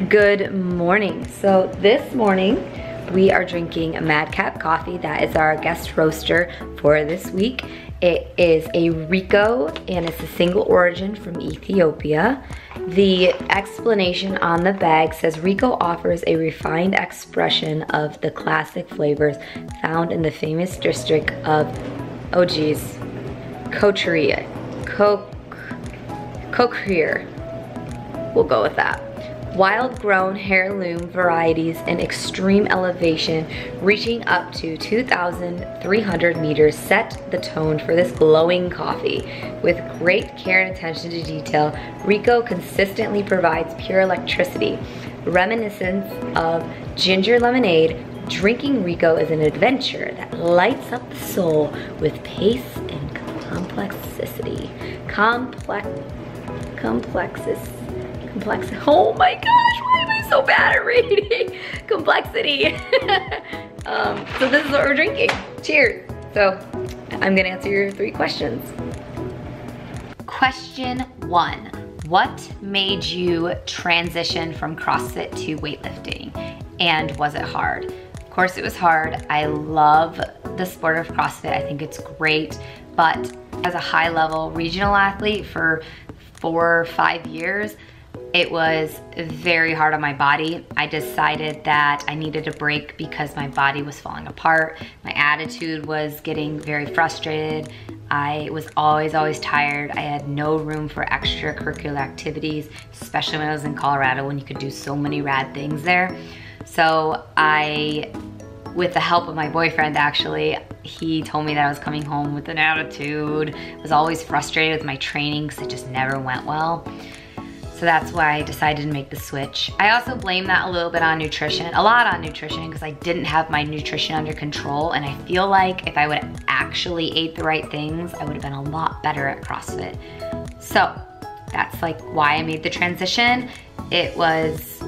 Good morning. So this morning we are drinking a Madcap coffee. That is our guest roaster for this week. It is a Rico and it's a single origin from Ethiopia. The explanation on the bag says Rico offers a refined expression of the classic flavors found in the famous district of, oh geez, Coterie. We'll go with that. Wild grown heirloom varieties in extreme elevation reaching up to 2,300 meters set the tone for this glowing coffee. With great care and attention to detail, Rico consistently provides pure electricity. Reminiscent of ginger lemonade, drinking Rico is an adventure that lights up the soul with pace and complexity. Oh my gosh, why am I so bad at reading? Complexity. So this is what we're drinking. Cheers. So I'm gonna answer your 3 questions. Question 1. What made you transition from CrossFit to weightlifting? And was it hard? Of course it was hard. I love the sport of CrossFit. I think it's great, but as a high level regional athlete for 4 or 5 years, it was very hard on my body. I decided that I needed a break because my body was falling apart. My attitude was getting very frustrated. I was always tired. I had no room for extracurricular activities, especially when I was in Colorado when you could do so many rad things there. So with the help of my boyfriend actually, he told me that I was coming home with an attitude. I was always frustrated with my training because it just never went well. So that's why I decided to make the switch. I also blame that a little bit on nutrition, a lot on nutrition, because I didn't have my nutrition under control, and I feel like if I would have actually ate the right things, I would have been a lot better at CrossFit. So that's like why I made the transition. It was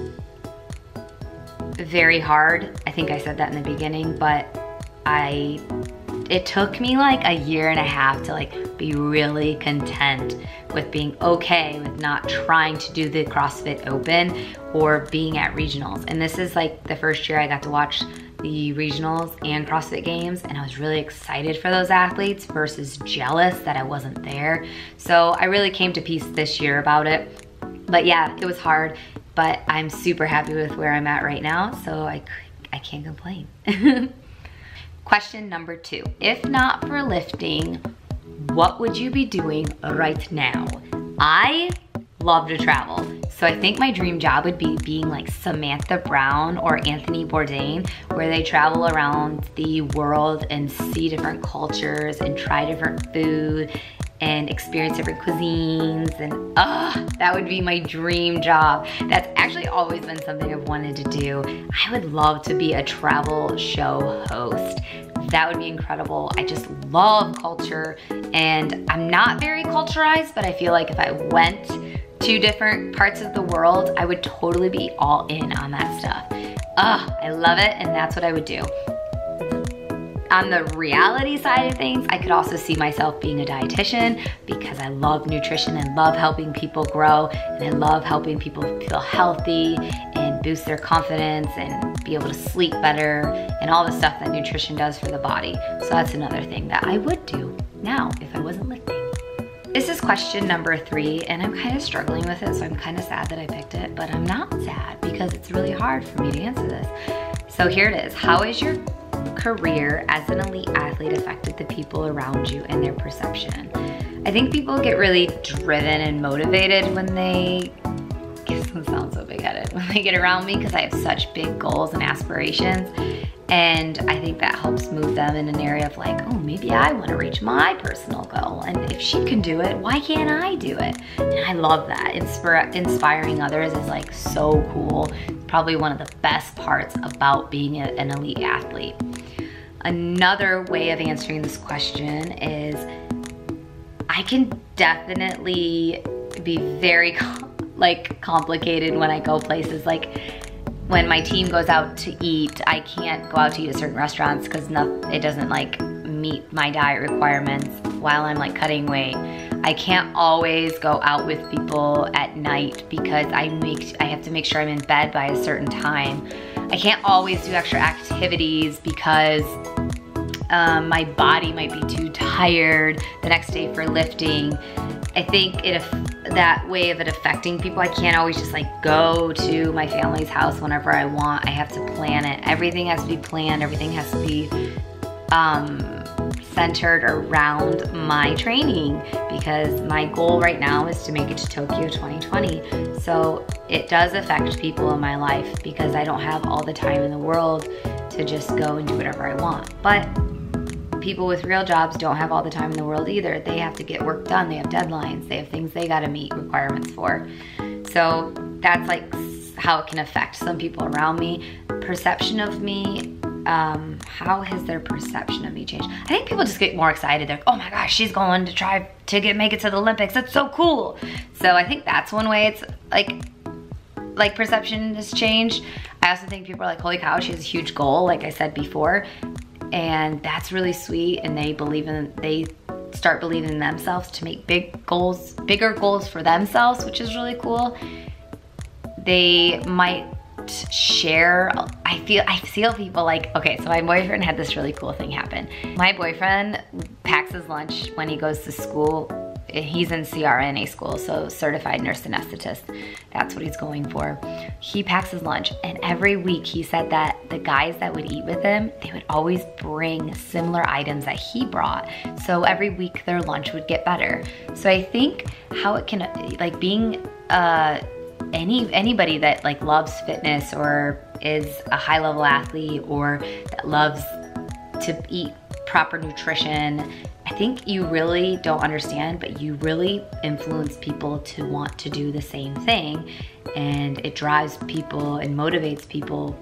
very hard. I think I said that in the beginning, but it took me like a year and a half to like be really content with being okay with not trying to do the CrossFit Open or being at regionals. And this is like the first year I got to watch the regionals and CrossFit Games, and I was really excited for those athletes versus jealous that I wasn't there. So I really came to peace this year about it. But yeah, it was hard, but I'm super happy with where I'm at right now, so I can't complain. Question number 2. If not for lifting, what would you be doing right now? I love to travel. So I think my dream job would be being like Samantha Brown or Anthony Bourdain, where they travel around the world and see different cultures and try different food and experience different cuisines, and that would be my dream job. That's actually always been something I've wanted to do. I would love to be a travel show host. That would be incredible. I just love culture, and I'm not very culturized, but I feel like if I went to different parts of the world, I would totally be all in on that stuff. I love it, and that's what I would do. On the reality side of things, I could also see myself being a dietitian because I love nutrition and love helping people grow, and I love helping people feel healthy and boost their confidence and be able to sleep better and all the stuff that nutrition does for the body. So that's another thing that I would do now if I wasn't lifting. This is question number 3, and I'm kind of struggling with it, so I'm kind of sad that I picked it, but I'm not sad because it's really hard for me to answer this. So here it is. How is your career as an elite athlete affected the people around you and their perception? I think people get really driven and motivated when they, this sounds so big-headed, when they get around me because I have such big goals and aspirations, and I think that helps move them in an area of like, oh, maybe I want to reach my personal goal, and if she can do it, why can't I do it? And I love that. Inspiring others is like so cool. Probably one of the best parts about being an elite athlete. Another way of answering this question is I can definitely be very complicated when I go places. Like when my team goes out to eat, I can't go out to eat at certain restaurants because it doesn't like meet my diet requirements while I'm like cutting weight. I can't always go out with people at night because I have to make sure I'm in bed by a certain time. I can't always do extra activities because my body might be too tired the next day for lifting. I think that way of it affecting people, I can't always just like go to my family's house whenever I want. I have to plan it. Everything has to be planned. Everything has to be centered around my training, because my goal right now is to make it to Tokyo 2020. So it does affect people in my life because I don't have all the time in the world to just go and do whatever I want. But people with real jobs don't have all the time in the world either. They have to get work done. They have deadlines. They have things they gotta meet requirements for. So that's like how it can affect some people around me. Perception of me, how has their perception of me changed? I think people just get more excited. They're like, oh my gosh, she's going to try to make it to the Olympics. That's so cool. So I think that's one way it's like perception has changed. I also think people are like, holy cow, she has a huge goal, like I said before. And that's really sweet, and they start believing in themselves to make bigger goals for themselves, which is really cool. They might share, I feel people like, okay, so my boyfriend had this really cool thing happen. My boyfriend packs his lunch when he goes to school. He's in CRNA school, so certified nurse anesthetist. That's what he's going for. He packs his lunch, and every week he said that the guys that would eat with him, they would always bring similar items that he brought. So every week their lunch would get better. So I think how it can, like being anybody that like loves fitness or is a high level athlete or that loves to eat proper nutrition, I think you really don't understand, but you really influence people to want to do the same thing, and it drives people and motivates people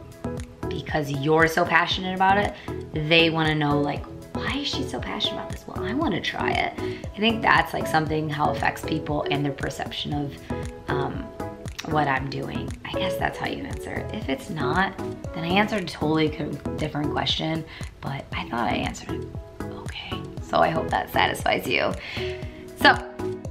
because you're so passionate about it. They want to know, like, why is she so passionate about this? Well, I want to try it. I think that's like something how it affects people and their perception of what I'm doing. I guess that's how you answer it. If it's not, then I answered a totally different question, but I thought I answered it okay. So I hope that satisfies you. So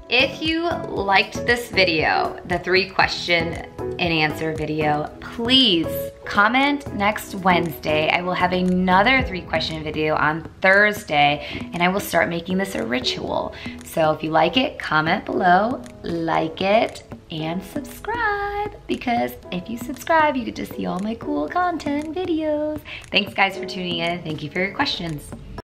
if you liked this video, the 3 question and answer video, please comment next Wednesday. I will have another 3 question video on Thursday, and I will start making this a ritual. So if you like it, comment below, like it, and subscribe, because if you subscribe, you get to see all my cool content videos. Thanks guys for tuning in. Thank you for your questions.